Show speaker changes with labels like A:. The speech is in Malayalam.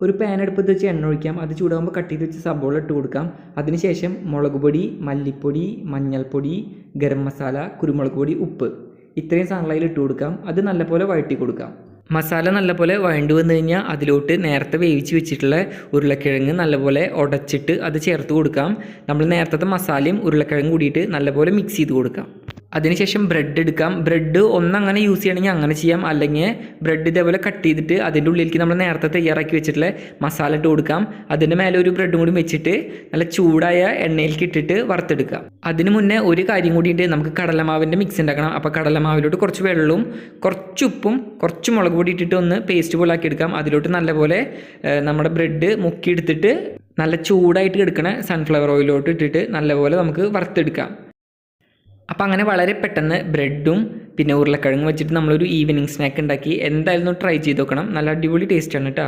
A: ഒരു പാൻ അടുപ്പത്ത് വെച്ച് എണ്ണ ഒഴിക്കാം. അത് ചൂടാകുമ്പോൾ കട്ട് ചെയ്ത് വെച്ച് സബോള ഇട്ട് കൊടുക്കാം. അതിനുശേഷം മുളക് പൊടി, മല്ലിപ്പൊടി, മഞ്ഞൾപ്പൊടി, ഗരം മസാല, കുരുമുളക് പൊടി, ഉപ്പ് ഇത്രയും സാധനങ്ങൾ അതിൽ ഇട്ട് കൊടുക്കാം. അത് നല്ലപോലെ വഴറ്റി കൊടുക്കാം. മസാല നല്ലപോലെ വഴണ്ടി വന്നു കഴിഞ്ഞാൽ അതിലോട്ട് നേരത്തെ വേവിച്ച് വെച്ചിട്ടുള്ള ഉരുളക്കിഴങ്ങ് നല്ലപോലെ ഉടച്ചിട്ട് അത് ചേർത്ത് കൊടുക്കാം. നമ്മൾ നേരത്തെ മസാലയും ഉരുളക്കിഴങ്ങും കൂടിയിട്ട് നല്ലപോലെ മിക്സ് ചെയ്ത് കൊടുക്കാം. അതിനുശേഷം ബ്രെഡ് എടുക്കാം. ബ്രെഡ് ഒന്നങ്ങനെ യൂസ് ചെയ്യണമെങ്കിൽ അങ്ങനെ ചെയ്യാം, അല്ലെങ്കിൽ ബ്രെഡ് ഇതേപോലെ കട്ട് ചെയ്തിട്ട് അതിൻ്റെ ഉള്ളിലേക്ക് നമ്മൾ നേരത്തെ തയ്യാറാക്കി വെച്ചിട്ടുള്ള മസാല ഇട്ട് കൊടുക്കാം. അതിൻ്റെ മേലെ ഒരു ബ്രെഡും കൂടി വെച്ചിട്ട് നല്ല ചൂടായ എണ്ണയിലേക്ക് ഇട്ടിട്ട് വറുത്തെടുക്കാം. അതിന് മുന്നേ ഒരു കാര്യം കൂടിയിട്ട് നമുക്ക് കടലമാവിൻ്റെ മിക്സ് ഉണ്ടാക്കണം. അപ്പോൾ കടലമാവിലോട്ട് കുറച്ച് വെള്ളവും കുറച്ച് ഉപ്പും കുറച്ച് മുളക് പൊടി ഇട്ടിട്ട് ഒന്ന് പേസ്റ്റ് പോലെ ആക്കി എടുക്കാം. അതിലോട്ട് നല്ലപോലെ നമ്മുടെ ബ്രെഡ് മുക്കിയെടുത്തിട്ട് നല്ല ചൂടായിട്ട് എടുക്കണ സൺഫ്ലവർ ഓയിലോട്ട് ഇട്ടിട്ട് നല്ലപോലെ നമുക്ക് വറുത്തെടുക്കാം. അപ്പോൾ അങ്ങനെ വളരെ പെട്ടെന്ന് ബ്രെഡും പിന്നെ ഉരുളക്കിഴങ്ങും വെച്ചിട്ട് നമ്മളൊരു ഈവനിങ് സ്നാക്ക് ഉണ്ടാക്കി. എന്തായാലും ട്രൈ ചെയ്ത് നോക്കണം. നല്ല അടിപൊളി ടേസ്റ്റാണ് കേട്ടോ.